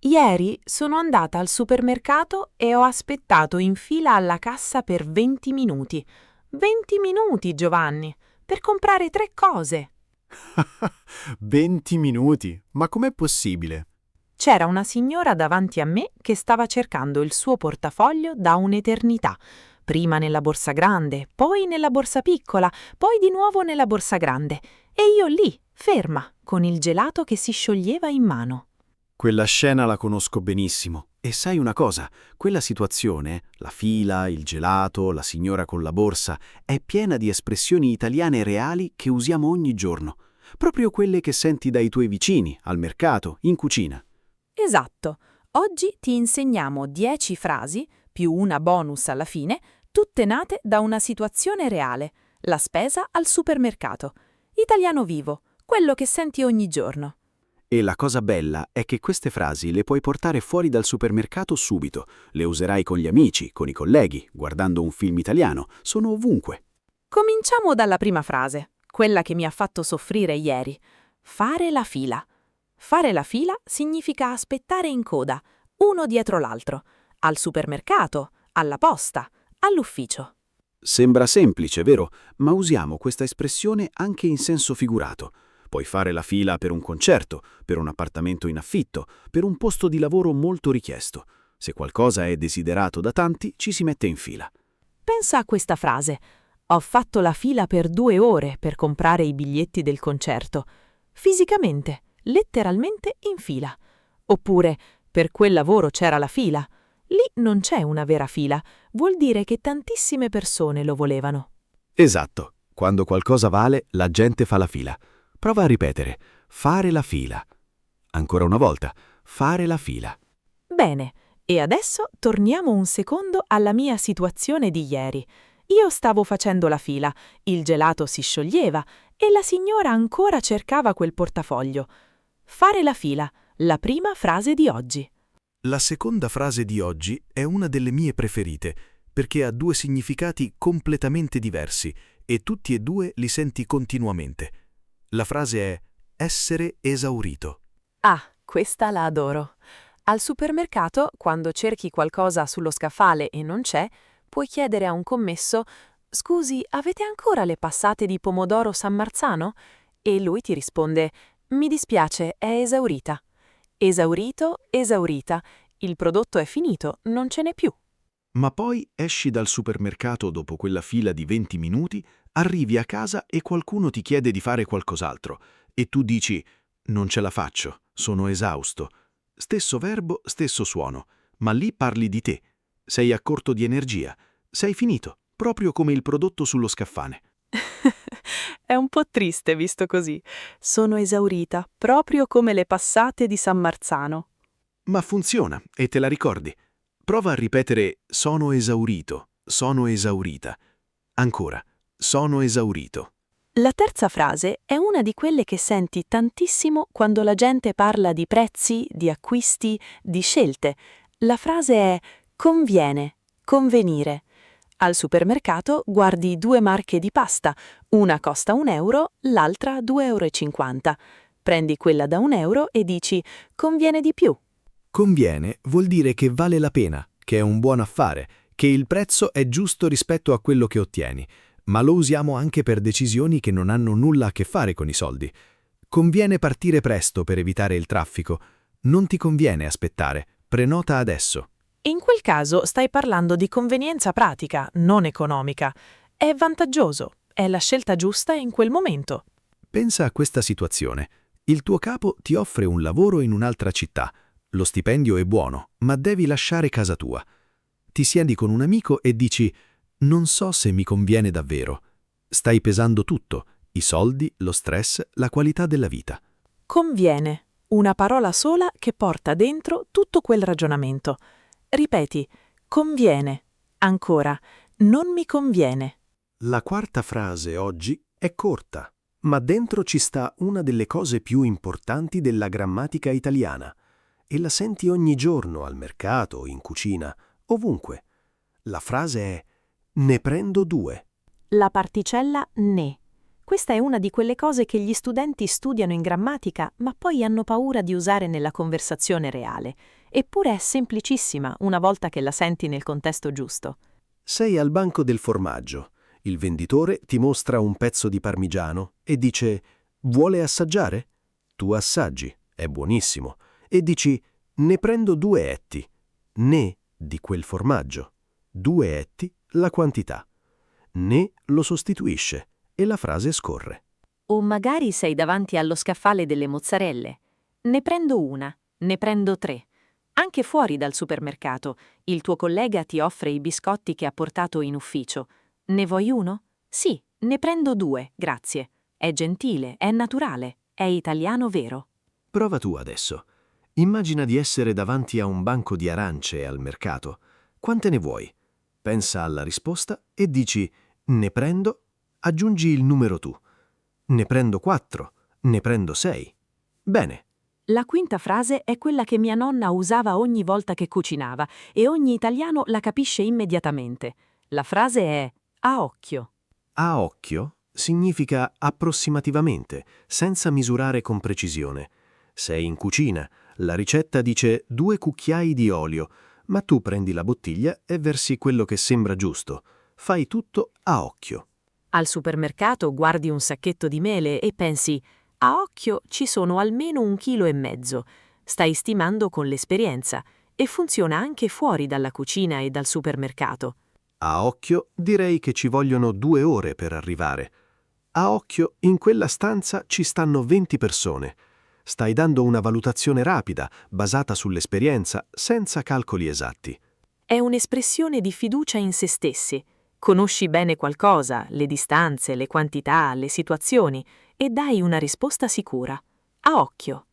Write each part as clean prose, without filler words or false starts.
Ieri sono andata al supermercato e ho aspettato in fila alla cassa per 20 minuti. 20 minuti, Giovanni, per comprare 3 cose. 20 minuti? Ma com'è possibile? C'era una signora davanti a me che stava cercando il suo portafoglio da un'eternità. Prima nella borsa grande, poi nella borsa piccola, poi di nuovo nella borsa grande. E io lì, ferma, con il gelato che si scioglieva in mano. Quella scena la conosco benissimo. E sai una cosa? Quella situazione, la fila, il gelato, la signora con la borsa, è piena di espressioni italiane reali che usiamo ogni giorno. Proprio quelle che senti dai tuoi vicini, al mercato, in cucina. Esatto. Oggi ti insegniamo 10 frasi, più una bonus alla fine, tutte nate da una situazione reale, la spesa al supermercato. Italiano vivo, quello che senti ogni giorno. E la cosa bella è che queste frasi le puoi portare fuori dal supermercato subito. Le userai con gli amici, con i colleghi, guardando un film italiano. Sono ovunque. Cominciamo dalla prima frase, quella che mi ha fatto soffrire ieri. Fare la fila. Fare la fila significa aspettare in coda, uno dietro l'altro, al supermercato, alla posta, all'ufficio. Sembra semplice, vero? Ma usiamo questa espressione anche in senso figurato. Puoi fare la fila per un concerto, per un appartamento in affitto, per un posto di lavoro molto richiesto. Se qualcosa è desiderato da tanti, ci si mette in fila. Pensa a questa frase. Ho fatto la fila per 2 ore per comprare i biglietti del concerto. Fisicamente, letteralmente in fila. Oppure, per quel lavoro c'era la fila. Lì non c'è una vera fila, vuol dire che tantissime persone lo volevano. Esatto. Quando qualcosa vale, la gente fa la fila. Prova a ripetere. Fare la fila. Ancora una volta. Fare la fila. Bene, e adesso torniamo un secondo alla mia situazione di ieri. Io stavo facendo la fila, il gelato si scioglieva e la signora ancora cercava quel portafoglio. Fare la fila, la prima frase di oggi. La seconda frase di oggi è una delle mie preferite, perché ha 2 significati completamente diversi e tutti e 2 li senti continuamente. La frase è essere esaurito. Ah, questa la adoro. Al supermercato, quando cerchi qualcosa sullo scaffale e non c'è, puoi chiedere a un commesso: «Scusi, avete ancora le passate di pomodoro San Marzano?» E lui ti risponde: «Mi dispiace, è esaurita». Esaurito, esaurita. Il prodotto è finito, non ce n'è più. Ma poi esci dal supermercato dopo quella fila di 20 minuti, arrivi a casa e qualcuno ti chiede di fare qualcos'altro e tu dici «Non ce la faccio, sono esausto». Stesso verbo, stesso suono, ma lì parli di te. Sei a corto di energia. Sei finito, proprio come il prodotto sullo scaffale. È un po' triste visto così. Sono esaurita, proprio come le passate di San Marzano. Ma funziona e te la ricordi. Prova a ripetere sono esaurito, sono esaurita. Ancora, sono esaurito. La terza frase è una di quelle che senti tantissimo quando la gente parla di prezzi, di acquisti, di scelte. La frase è conviene, convenire. Al supermercato guardi 2 marche di pasta, una costa 1 euro, l'altra 2,50 euro. Prendi quella da 1 euro e dici conviene di più. Conviene vuol dire che vale la pena, che è un buon affare, che il prezzo è giusto rispetto a quello che ottieni, ma lo usiamo anche per decisioni che non hanno nulla a che fare con i soldi. Conviene partire presto per evitare il traffico. Non ti conviene aspettare. Prenota adesso. In quel caso stai parlando di convenienza pratica, non economica. È vantaggioso, è la scelta giusta in quel momento. Pensa a questa situazione. Il tuo capo ti offre un lavoro in un'altra città. Lo stipendio è buono, ma devi lasciare casa tua. Ti siedi con un amico e dici «Non so se mi conviene davvero». Stai pesando tutto, i soldi, lo stress, la qualità della vita. Conviene, una parola sola che porta dentro tutto quel ragionamento. Ripeti, conviene. Ancora, non mi conviene. La quarta frase oggi è corta, ma dentro ci sta una delle cose più importanti della grammatica italiana e la senti ogni giorno al mercato, in cucina, ovunque. La frase è «Ne prendo 2». La particella ne. Questa è una di quelle cose che gli studenti studiano in grammatica, ma poi hanno paura di usare nella conversazione reale. Eppure è semplicissima una volta che la senti nel contesto giusto. Sei al banco del formaggio. Il venditore ti mostra un pezzo di parmigiano e dice: «Vuole assaggiare?» Tu assaggi, è buonissimo, e dici: «Ne prendo 2 etti». Ne di quel formaggio. 2 etti, la quantità. Ne lo sostituisce e la frase scorre. O magari sei davanti allo scaffale delle mozzarelle. Ne prendo una, ne prendo 3. Anche fuori dal supermercato, il tuo collega ti offre i biscotti che ha portato in ufficio. Ne vuoi uno? Sì, ne prendo 2, grazie. È gentile, è naturale, è italiano vero. Prova tu adesso. Immagina di essere davanti a un banco di arance al mercato. Quante ne vuoi? Pensa alla risposta e dici: «Ne prendo», aggiungi il numero tu. «Ne prendo 4, ne prendo 6». Bene. La quinta frase è quella che mia nonna usava ogni volta che cucinava e ogni italiano la capisce immediatamente. La frase è a occhio. A occhio significa approssimativamente, senza misurare con precisione. Sei in cucina, la ricetta dice 2 cucchiai di olio, ma tu prendi la bottiglia e versi quello che sembra giusto. Fai tutto a occhio. Al supermercato guardi un sacchetto di mele e pensi a occhio ci sono almeno 1,5 kg. Stai stimando con l'esperienza e funziona anche fuori dalla cucina e dal supermercato. A occhio direi che ci vogliono 2 ore per arrivare. A occhio in quella stanza ci stanno 20 persone. Stai dando una valutazione rapida, basata sull'esperienza, senza calcoli esatti. È un'espressione di fiducia in se stessi. Conosci bene qualcosa, le distanze, le quantità, le situazioni, e dai una risposta sicura. A occhio.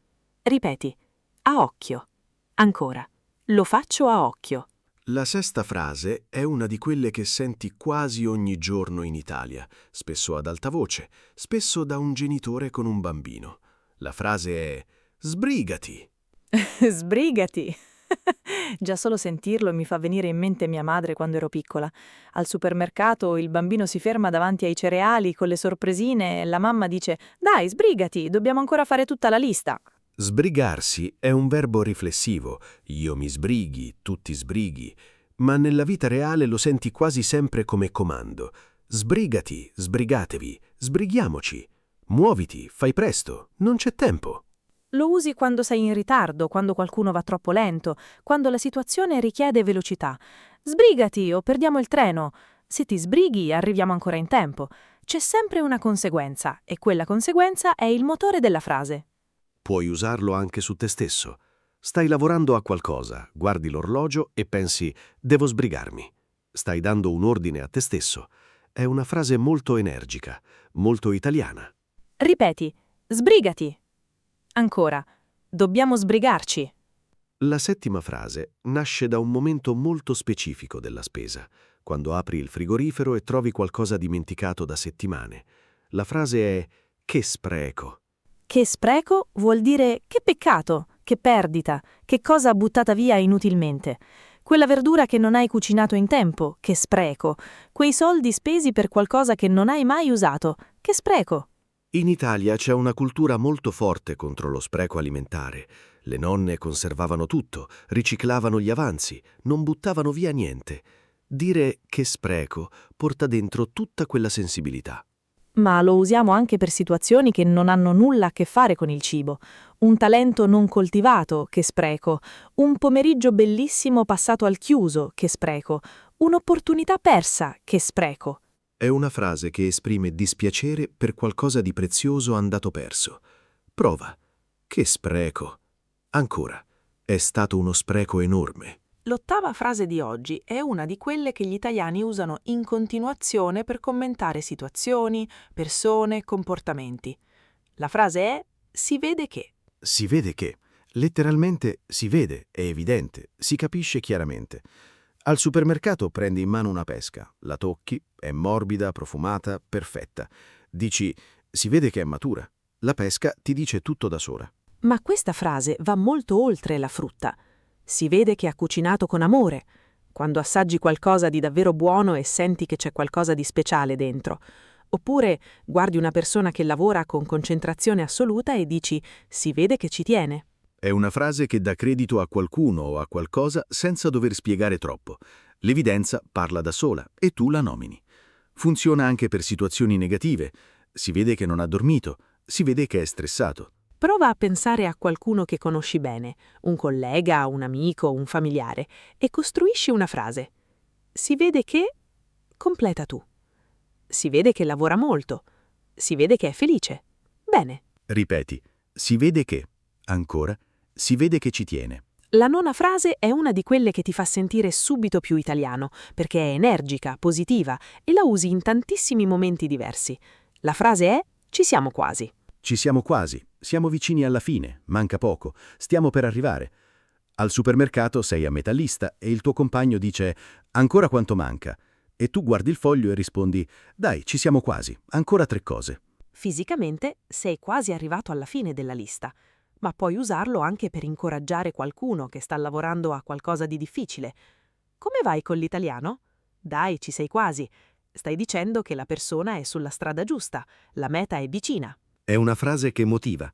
Ripeti, a occhio. Ancora, lo faccio a occhio. La sesta frase è una di quelle che senti quasi ogni giorno in Italia, spesso ad alta voce, spesso da un genitore con un bambino. La frase è: «Sbrigati». Sbrigati! Già solo sentirlo mi fa venire in mente mia madre quando ero piccola. Al supermercato il bambino si ferma davanti ai cereali con le sorpresine e la mamma dice: «Dai, sbrigati, dobbiamo ancora fare tutta la lista». Sbrigarsi è un verbo riflessivo, io mi sbrighi, tu ti sbrighi, ma nella vita reale lo senti quasi sempre come comando. Sbrigati, sbrigatevi, sbrighiamoci. Muoviti, fai presto, non c'è tempo. Lo usi quando sei in ritardo, quando qualcuno va troppo lento, quando la situazione richiede velocità. Sbrigati o perdiamo il treno. Se ti sbrighi arriviamo ancora in tempo. C'è sempre una conseguenza e quella conseguenza è il motore della frase. Puoi usarlo anche su te stesso. Stai lavorando a qualcosa, guardi l'orologio e pensi: «Devo sbrigarmi». Stai dando un ordine a te stesso. È una frase molto energica, molto italiana. Ripeti, sbrigati. Ancora, dobbiamo sbrigarci. La settima frase nasce da un momento molto specifico della spesa, quando apri il frigorifero e trovi qualcosa dimenticato da settimane. La frase è: «Che spreco». Che spreco vuol dire che peccato, che perdita, che cosa buttata via inutilmente. Quella verdura che non hai cucinato in tempo, che spreco. Quei soldi spesi per qualcosa che non hai mai usato, che spreco. In Italia c'è una cultura molto forte contro lo spreco alimentare. Le nonne conservavano tutto, riciclavano gli avanzi, non buttavano via niente. Dire «che spreco» porta dentro tutta quella sensibilità. Ma lo usiamo anche per situazioni che non hanno nulla a che fare con il cibo. Un talento non coltivato, che spreco. Un pomeriggio bellissimo passato al chiuso, che spreco. Un'opportunità persa, che spreco. È una frase che esprime dispiacere per qualcosa di prezioso andato perso. Prova. Che spreco. Ancora. È stato uno spreco enorme. L'ottava frase di oggi è una di quelle che gli italiani usano in continuazione per commentare situazioni, persone, comportamenti. La frase è si vede che. Si vede che. Letteralmente si vede, è evidente, si capisce chiaramente. Al supermercato prendi in mano una pesca, la tocchi, è morbida, profumata, perfetta. Dici, si vede che è matura. La pesca ti dice tutto da sola. Ma questa frase va molto oltre la frutta. Si vede che ha cucinato con amore. Quando assaggi qualcosa di davvero buono e senti che c'è qualcosa di speciale dentro. Oppure guardi una persona che lavora con concentrazione assoluta e dici, si vede che ci tiene. È una frase che dà credito a qualcuno o a qualcosa senza dover spiegare troppo. L'evidenza parla da sola e tu la nomini. Funziona anche per situazioni negative. Si vede che non ha dormito, si vede che è stressato. Prova a pensare a qualcuno che conosci bene, un collega, un amico, un familiare, e costruisci una frase. Si vede che... Completa tu. Si vede che lavora molto. Si vede che è felice. Bene. Ripeti, si vede che. Ancora, si vede che ci tiene. La nona frase è una di quelle che ti fa sentire subito più italiano, perché è energica, positiva e la usi in tantissimi momenti diversi. La frase è «Ci siamo quasi». Ci siamo quasi, siamo vicini alla fine, manca poco, stiamo per arrivare. Al supermercato sei a metà lista e il tuo compagno dice «Ancora quanto manca?» e tu guardi il foglio e rispondi «Dai, ci siamo quasi, ancora 3 cose». Fisicamente sei quasi arrivato alla fine della lista, ma puoi usarlo anche per incoraggiare qualcuno che sta lavorando a qualcosa di difficile. Come vai con l'italiano? Dai, ci sei quasi. Stai dicendo che la persona è sulla strada giusta, la meta è vicina. È una frase che motiva.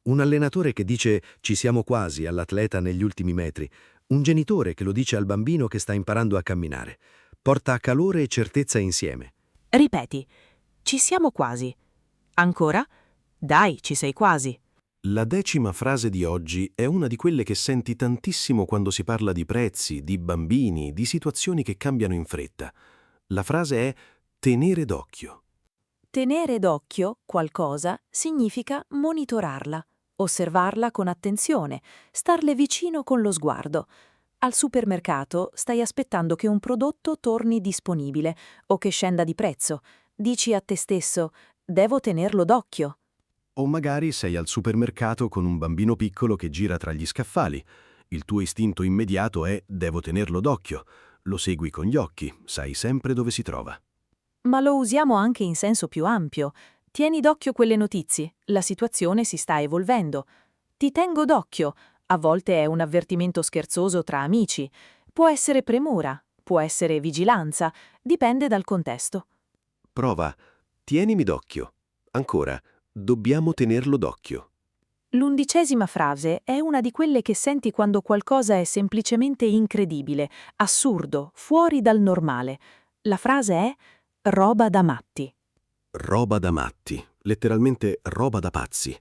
Un allenatore che dice «ci siamo quasi» all'atleta negli ultimi metri. Un genitore che lo dice al bambino che sta imparando a camminare. Porta calore e certezza insieme. Ripeti, ci siamo quasi. Ancora? Dai, ci sei quasi. La 10ª frase di oggi è una di quelle che senti tantissimo quando si parla di prezzi, di bambini, di situazioni che cambiano in fretta. La frase è tenere d'occhio. Tenere d'occhio qualcosa significa monitorarla, osservarla con attenzione, starle vicino con lo sguardo. Al supermercato stai aspettando che un prodotto torni disponibile o che scenda di prezzo. Dici a te stesso, devo tenerlo d'occhio. O magari sei al supermercato con un bambino piccolo che gira tra gli scaffali. Il tuo istinto immediato è devo tenerlo d'occhio. Lo segui con gli occhi, sai sempre dove si trova. Ma lo usiamo anche in senso più ampio. Tieni d'occhio quelle notizie, la situazione si sta evolvendo. Ti tengo d'occhio, a volte è un avvertimento scherzoso tra amici. Può essere premura, può essere vigilanza, dipende dal contesto. Prova, tienimi d'occhio. Ancora, dobbiamo tenerlo d'occhio. L'11ª frase è una di quelle che senti quando qualcosa è semplicemente incredibile, assurdo, fuori dal normale. La frase è roba da matti. Roba da matti, letteralmente roba da pazzi.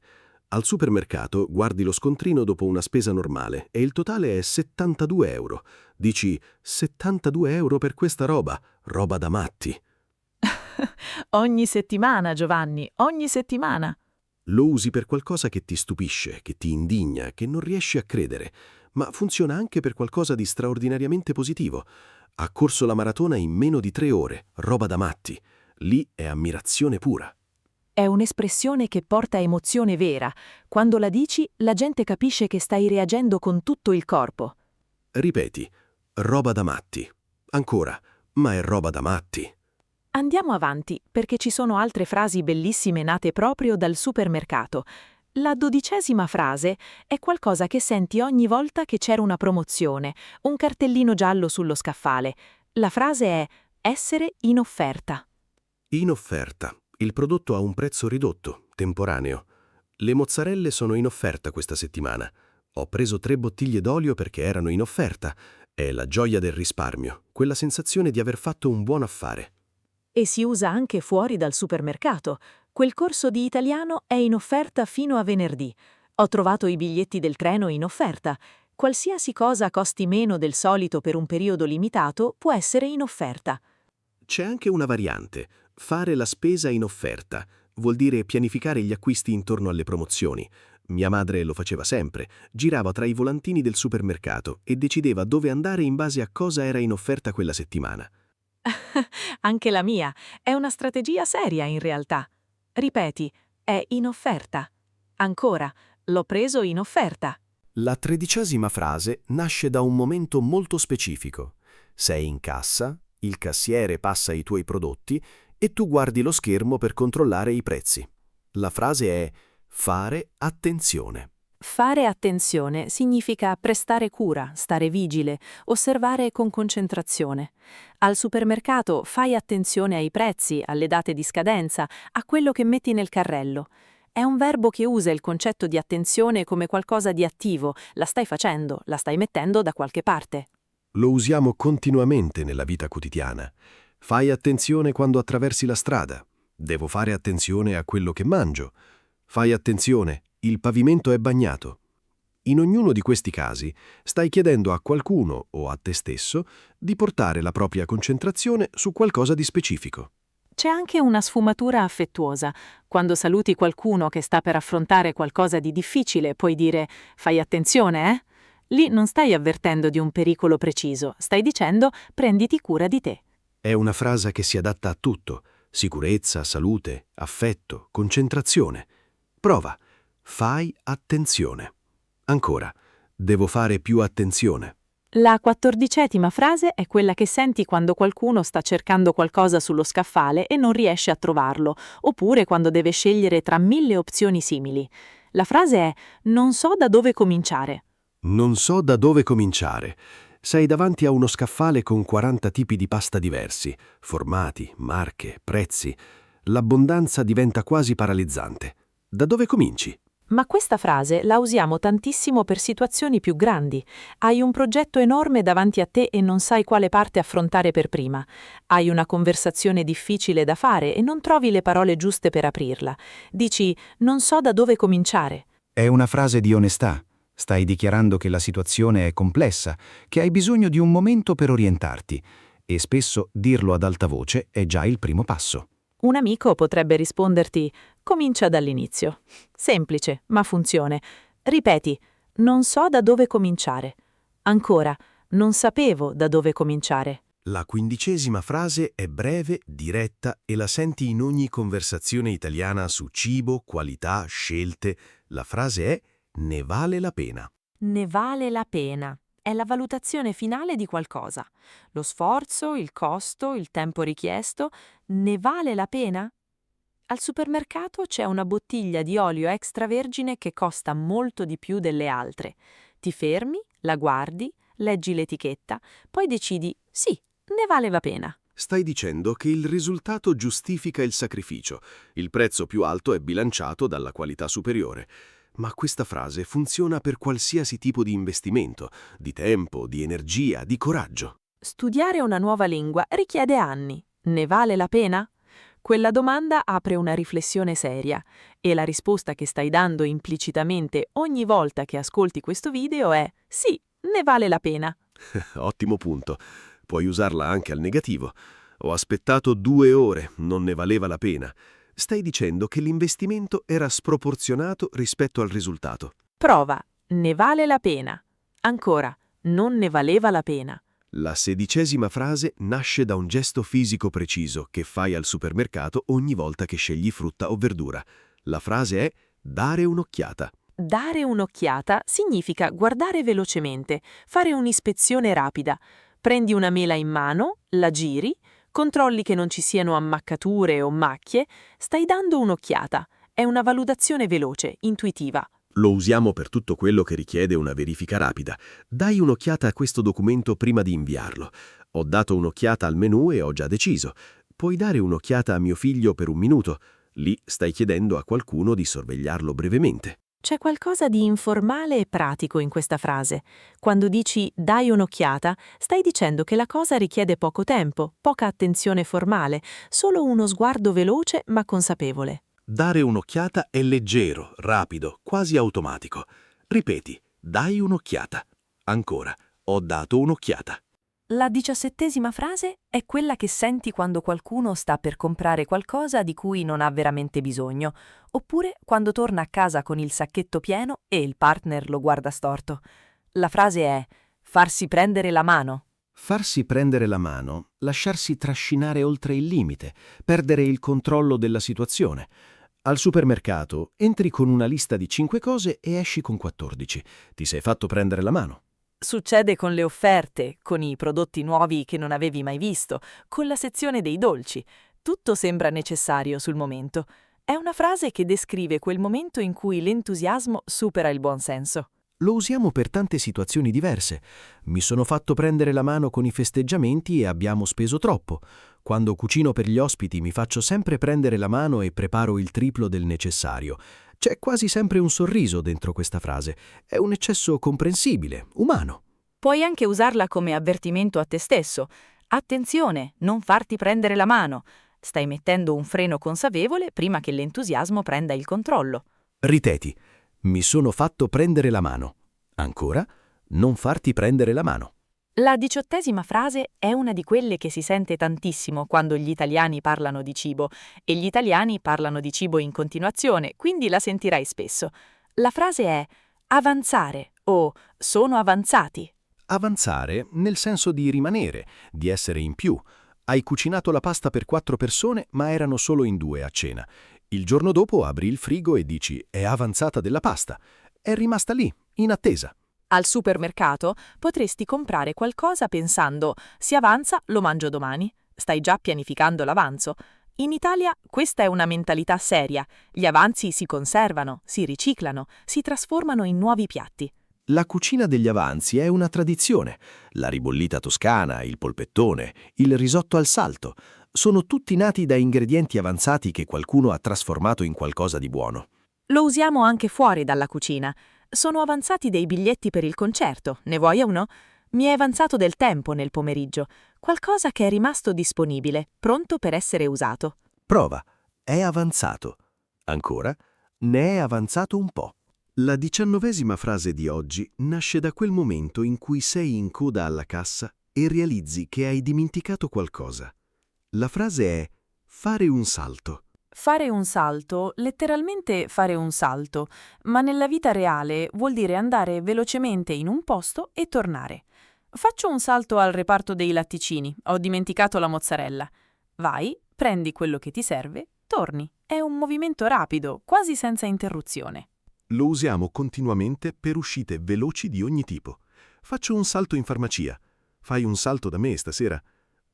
Al supermercato guardi lo scontrino dopo una spesa normale e il totale è 72 euro. Dici 72 euro per questa roba, roba da matti. Ogni settimana, Giovanni, ogni settimana. Lo usi per qualcosa che ti stupisce, che ti indigna, che non riesci a credere, ma funziona anche per qualcosa di straordinariamente positivo. Ha corso la maratona in meno di 3 ore, roba da matti. Lì è ammirazione pura. È un'espressione che porta emozione vera. Quando la dici, la gente capisce che stai reagendo con tutto il corpo. Ripeti, roba da matti. Ancora, ma è roba da matti. Andiamo avanti, perché ci sono altre frasi bellissime nate proprio dal supermercato. La 12ª frase è qualcosa che senti ogni volta che c'era una promozione, un cartellino giallo sullo scaffale. La frase è essere in offerta. In offerta. Il prodotto ha un prezzo ridotto, temporaneo. Le mozzarelle sono in offerta questa settimana. Ho preso 3 bottiglie d'olio perché erano in offerta. È la gioia del risparmio, quella sensazione di aver fatto un buon affare. E si usa anche fuori dal supermercato. Quel corso di italiano è in offerta fino a venerdì. Ho trovato i biglietti del treno in offerta. Qualsiasi cosa costi meno del solito per un periodo limitato può essere in offerta. C'è anche una variante. Fare la spesa in offerta. Vuol dire pianificare gli acquisti intorno alle promozioni. Mia madre lo faceva sempre. Girava tra i volantini del supermercato e decideva dove andare in base a cosa era in offerta quella settimana. Anche la mia. È una strategia seria in realtà. Ripeti, è in offerta. Ancora, l'ho preso in offerta. La 13ª frase nasce da un momento molto specifico. Sei in cassa, il cassiere passa i tuoi prodotti e tu guardi lo schermo per controllare i prezzi. La frase è fare attenzione. Fare attenzione significa prestare cura, stare vigile, osservare con concentrazione. Al supermercato fai attenzione ai prezzi, alle date di scadenza, a quello che metti nel carrello. È un verbo che usa il concetto di attenzione come qualcosa di attivo, la stai facendo, la stai mettendo da qualche parte. Lo usiamo continuamente nella vita quotidiana. Fai attenzione quando attraversi la strada. Devo fare attenzione a quello che mangio. Fai attenzione, il pavimento è bagnato. In ognuno di questi casi stai chiedendo a qualcuno o a te stesso di portare la propria concentrazione su qualcosa di specifico. C'è anche una sfumatura affettuosa. Quando saluti qualcuno che sta per affrontare qualcosa di difficile, puoi dire «fai attenzione, eh?» Lì non stai avvertendo di un pericolo preciso, stai dicendo «prenditi cura di te». È una frase che si adatta a tutto: sicurezza, salute, affetto, concentrazione. Prova. Fai attenzione. Ancora. Devo fare più attenzione. La 14ª frase è quella che senti quando qualcuno sta cercando qualcosa sullo scaffale e non riesce a trovarlo, oppure quando deve scegliere tra 1000 opzioni simili. La frase è «non so da dove cominciare». Non so da dove cominciare. Sei davanti a uno scaffale con 40 tipi di pasta diversi, formati, marche, prezzi. L'abbondanza diventa quasi paralizzante. Da dove cominci? Ma questa frase la usiamo tantissimo per situazioni più grandi. Hai un progetto enorme davanti a te e non sai quale parte affrontare per prima. Hai una conversazione difficile da fare e non trovi le parole giuste per aprirla. Dici, non so da dove cominciare. È una frase di onestà. Stai dichiarando che la situazione è complessa, che hai bisogno di un momento per orientarti. E spesso dirlo ad alta voce è già il primo passo. Un amico potrebbe risponderti, comincia dall'inizio. Semplice, ma funziona. Ripeti, non so da dove cominciare. Ancora, non sapevo da dove cominciare. La 15ª frase è breve, diretta e la senti in ogni conversazione italiana su cibo, qualità, scelte. La frase è «ne vale la pena». Ne vale la pena. È la valutazione finale di qualcosa. Lo sforzo, il costo, il tempo richiesto, ne vale la pena? Al supermercato c'è una bottiglia di olio extravergine che costa molto di più delle altre. Ti fermi, la guardi, leggi l'etichetta, poi decidi, sì, ne vale la pena. Stai dicendo che il risultato giustifica il sacrificio. Il prezzo più alto è bilanciato dalla qualità superiore. Ma questa frase funziona per qualsiasi tipo di investimento, di tempo, di energia, di coraggio. Studiare una nuova lingua richiede anni. Ne vale la pena? Quella domanda apre una riflessione seria e la risposta che stai dando implicitamente ogni volta che ascolti questo video è sì, ne vale la pena. Ottimo punto. Puoi usarla anche al negativo. Ho aspettato 2 ore, non ne valeva la pena. Stai dicendo che l'investimento era sproporzionato rispetto al risultato. Prova, ne vale la pena. Ancora, non ne valeva la pena. La 16ª frase nasce da un gesto fisico preciso che fai al supermercato ogni volta che scegli frutta o verdura. La frase è dare un'occhiata. Dare un'occhiata significa guardare velocemente, fare un'ispezione rapida. Prendi una mela in mano, la giri, controlli che non ci siano ammaccature o macchie, stai dando un'occhiata. È una valutazione veloce, intuitiva. Lo usiamo per tutto quello che richiede una verifica rapida. Dai un'occhiata a questo documento prima di inviarlo. Ho dato un'occhiata al menù e ho già deciso. Puoi dare un'occhiata a mio figlio per 1 minuto. Lì stai chiedendo a qualcuno di sorvegliarlo brevemente. C'è qualcosa di informale e pratico in questa frase. Quando dici dai un'occhiata, stai dicendo che la cosa richiede poco tempo, poca attenzione formale, solo uno sguardo veloce ma consapevole. Dare un'occhiata è leggero, rapido, quasi automatico. Ripeti, dai un'occhiata. Ancora, ho dato un'occhiata. La 17ª frase è quella che senti quando qualcuno sta per comprare qualcosa di cui non ha veramente bisogno, oppure quando torna a casa con il sacchetto pieno e il partner lo guarda storto. La frase è farsi prendere la mano. Farsi prendere la mano, lasciarsi trascinare oltre il limite, perdere il controllo della situazione. Al supermercato entri con una lista di 5 cose e esci con 14. Ti sei fatto prendere la mano. Succede con le offerte, con i prodotti nuovi che non avevi mai visto, con la sezione dei dolci. Tutto sembra necessario sul momento. È una frase che descrive quel momento in cui l'entusiasmo supera il buonsenso. Lo usiamo per tante situazioni diverse. Mi sono fatto prendere la mano con i festeggiamenti e abbiamo speso troppo. Quando cucino per gli ospiti mi faccio sempre prendere la mano e preparo il triplo del necessario. C'è quasi sempre un sorriso dentro questa frase. È un eccesso comprensibile, umano. Puoi anche usarla come avvertimento a te stesso. Attenzione, non farti prendere la mano. Stai mettendo un freno consapevole prima che l'entusiasmo prenda il controllo. Ripeti, mi sono fatto prendere la mano. Ancora, non farti prendere la mano. La 18ª frase è una di quelle che si sente tantissimo quando gli italiani parlano di cibo, e gli italiani parlano di cibo in continuazione, quindi la sentirai spesso. La frase è avanzare o sono avanzati. Avanzare nel senso di rimanere, di essere in più. Hai cucinato la pasta per 4 persone, ma erano solo in 2 a cena. Il giorno dopo apri il frigo e dici è avanzata della pasta. È rimasta lì, in attesa. Al supermercato potresti comprare qualcosa pensando «si avanza, lo mangio domani». Stai già pianificando l'avanzo. In Italia questa è una mentalità seria. Gli avanzi si conservano, si riciclano, si trasformano in nuovi piatti. La cucina degli avanzi è una tradizione. La ribollita toscana, il polpettone, il risotto al salto, sono tutti nati da ingredienti avanzati che qualcuno ha trasformato in qualcosa di buono. Lo usiamo anche fuori dalla cucina. Sono avanzati dei biglietti per il concerto, ne vuoi uno? Mi è avanzato del tempo nel pomeriggio, qualcosa che è rimasto disponibile, pronto per essere usato. Prova, è avanzato. Ancora, ne è avanzato un po'. La 19ª frase di oggi nasce da quel momento in cui sei in coda alla cassa e realizzi che hai dimenticato qualcosa. La frase è fare un salto. Fare un salto, letteralmente fare un salto, ma nella vita reale vuol dire andare velocemente in un posto e tornare. Faccio un salto al reparto dei latticini, ho dimenticato la mozzarella. Vai, prendi quello che ti serve, torni. È un movimento rapido, quasi senza interruzione. Lo usiamo continuamente per uscite veloci di ogni tipo. Faccio un salto in farmacia. Fai un salto da me stasera.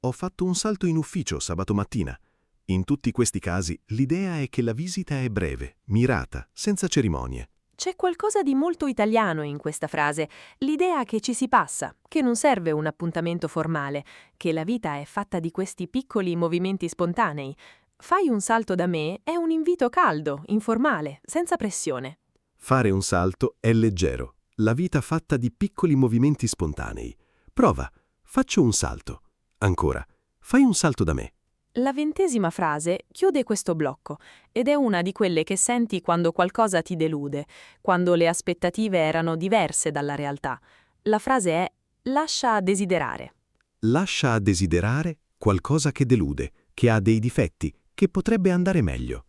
Ho fatto un salto in ufficio sabato mattina. In tutti questi casi l'idea è che la visita è breve, mirata, senza cerimonie. C'è qualcosa di molto italiano in questa frase, l'idea che ci si passa, che non serve un appuntamento formale, che la vita è fatta di questi piccoli movimenti spontanei. Fai un salto da me è un invito caldo, informale, senza pressione. Fare un salto è leggero, la vita fatta di piccoli movimenti spontanei. Prova, faccio un salto. Ancora, fai un salto da me. La 20ª frase chiude questo blocco ed è una di quelle che senti quando qualcosa ti delude, quando le aspettative erano diverse dalla realtà. La frase è lascia a desiderare. Lascia a desiderare qualcosa che delude, che ha dei difetti, che potrebbe andare meglio.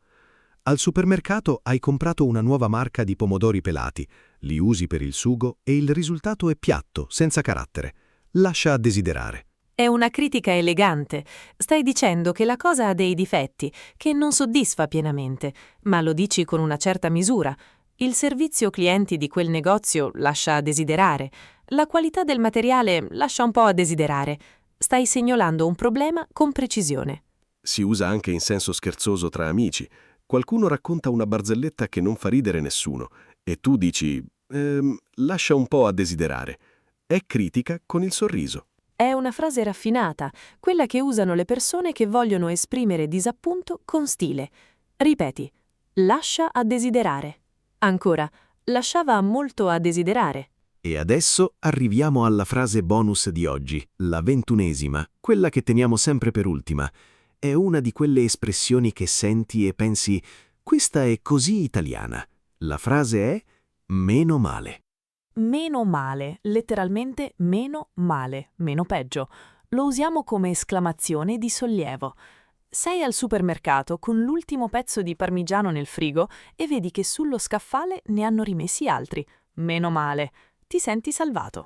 Al supermercato hai comprato una nuova marca di pomodori pelati, li usi per il sugo e il risultato è piatto, senza carattere. Lascia a desiderare. È una critica elegante. Stai dicendo che la cosa ha dei difetti, che non soddisfa pienamente, ma lo dici con una certa misura. Il servizio clienti di quel negozio lascia a desiderare. La qualità del materiale lascia un po' a desiderare. Stai segnalando un problema con precisione. Si usa anche in senso scherzoso tra amici. Qualcuno racconta una barzelletta che non fa ridere nessuno e tu dici lascia un po' a desiderare. È critica con il sorriso. È una frase raffinata, quella che usano le persone che vogliono esprimere disappunto con stile. Ripeti, lascia a desiderare. Ancora, lasciava molto a desiderare. E adesso arriviamo alla frase bonus di oggi, la 21ª, quella che teniamo sempre per ultima. È una di quelle espressioni che senti e pensi, questa è così italiana. La frase è meno male. Meno male, letteralmente meno male, meno peggio. Lo usiamo come esclamazione di sollievo. Sei al supermercato con l'ultimo pezzo di parmigiano nel frigo e vedi che sullo scaffale ne hanno rimessi altri. Meno male, ti senti salvato.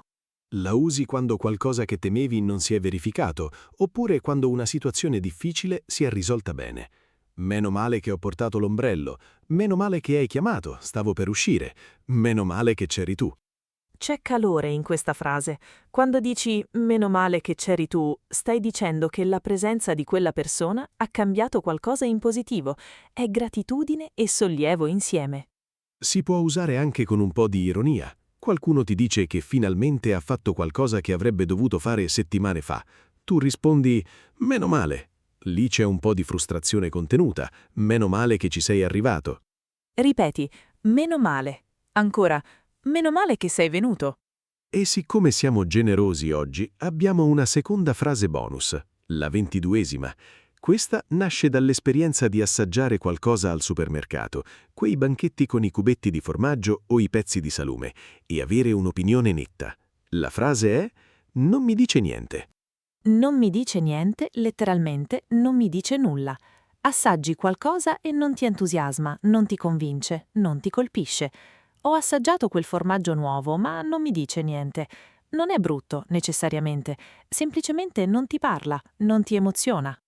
La usi quando qualcosa che temevi non si è verificato, oppure quando una situazione difficile si è risolta bene. Meno male che ho portato l'ombrello, meno male che hai chiamato, stavo per uscire, meno male che c'eri tu. C'è calore in questa frase. Quando dici meno male che c'eri tu, stai dicendo che la presenza di quella persona ha cambiato qualcosa in positivo. È gratitudine e sollievo insieme. Si può usare anche con un po' di ironia. Qualcuno ti dice che finalmente ha fatto qualcosa che avrebbe dovuto fare settimane fa. Tu rispondi, meno male. Lì c'è un po' di frustrazione contenuta, meno male che ci sei arrivato. Ripeti, meno male. Ancora, meno male che sei venuto. E siccome siamo generosi oggi, abbiamo una seconda frase bonus, la 22esima. Questa nasce dall'esperienza di assaggiare qualcosa al supermercato, quei banchetti con i cubetti di formaggio o i pezzi di salume, e avere un'opinione netta. La frase è: non mi dice niente. Non mi dice niente, letteralmente, non mi dice nulla. Assaggi qualcosa e non ti entusiasma, non ti convince, non ti colpisce. Ho assaggiato quel formaggio nuovo, ma non mi dice niente. Non è brutto, necessariamente. Semplicemente non ti parla, non ti emoziona.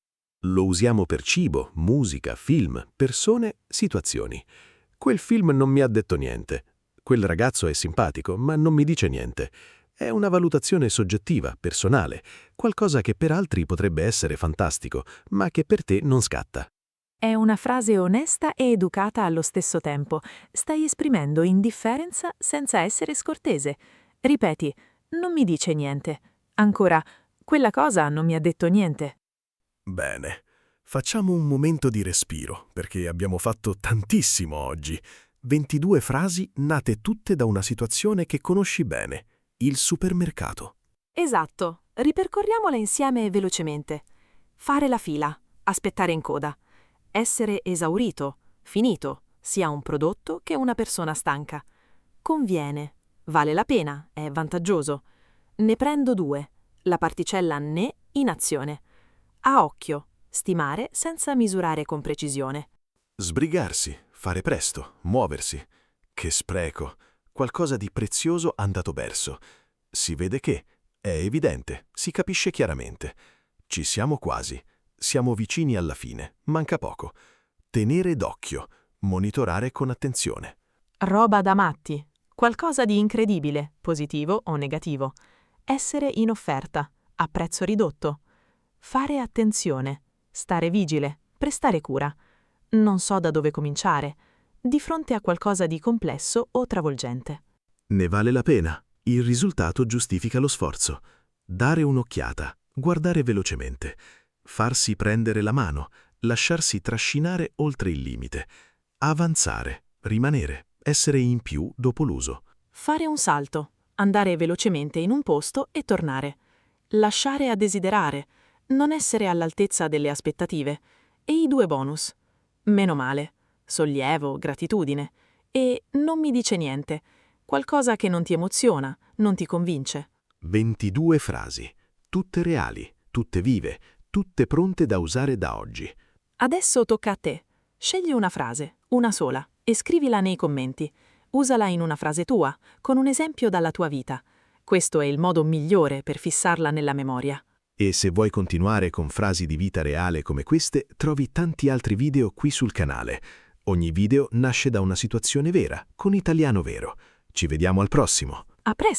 Lo usiamo per cibo, musica, film, persone, situazioni. Quel film non mi ha detto niente. Quel ragazzo è simpatico, ma non mi dice niente. È una valutazione soggettiva, personale, qualcosa che per altri potrebbe essere fantastico, ma che per te non scatta. È una frase onesta e educata allo stesso tempo. Stai esprimendo indifferenza senza essere scortese. Ripeti, non mi dice niente. Ancora, quella cosa non mi ha detto niente. Bene, facciamo un momento di respiro, perché abbiamo fatto tantissimo oggi. 22 frasi nate tutte da una situazione che conosci bene, il supermercato. Esatto, ripercorriamola insieme velocemente. Fare la fila, aspettare in coda. Essere esaurito, finito, sia un prodotto che una persona stanca. Conviene, vale la pena, è vantaggioso. Ne prendo 2, la particella ne in azione. A occhio, stimare senza misurare con precisione. Sbrigarsi, fare presto, muoversi. Che spreco, qualcosa di prezioso andato perso. Si vede che, è evidente, si capisce chiaramente. Ci siamo quasi, siamo vicini alla fine, manca poco. Tenere d'occhio, monitorare con attenzione. Roba da matti. Qualcosa di incredibile, positivo o negativo. Essere in offerta, a prezzo ridotto. Fare attenzione, stare vigile, prestare cura. Non so da dove cominciare. Di fronte a qualcosa di complesso o travolgente. Ne vale la pena. Il risultato giustifica lo sforzo. Dare un'occhiata, guardare velocemente, farsi prendere la mano, lasciarsi trascinare oltre il limite, avanzare, rimanere, essere in più dopo l'uso. Fare un salto, andare velocemente in un posto e tornare. Lasciare a desiderare, non essere all'altezza delle aspettative. E i 2 bonus. Meno male, sollievo, gratitudine. E non mi dice niente. Qualcosa che non ti emoziona, non ti convince. 22 frasi, tutte reali, tutte vive, tutte pronte da usare da oggi. Adesso tocca a te. Scegli una frase, una sola, e scrivila nei commenti. Usala in una frase tua, con un esempio dalla tua vita. Questo è il modo migliore per fissarla nella memoria. E se vuoi continuare con frasi di vita reale come queste, trovi tanti altri video qui sul canale. Ogni video nasce da una situazione vera, con italiano vero. Ci vediamo al prossimo. A presto!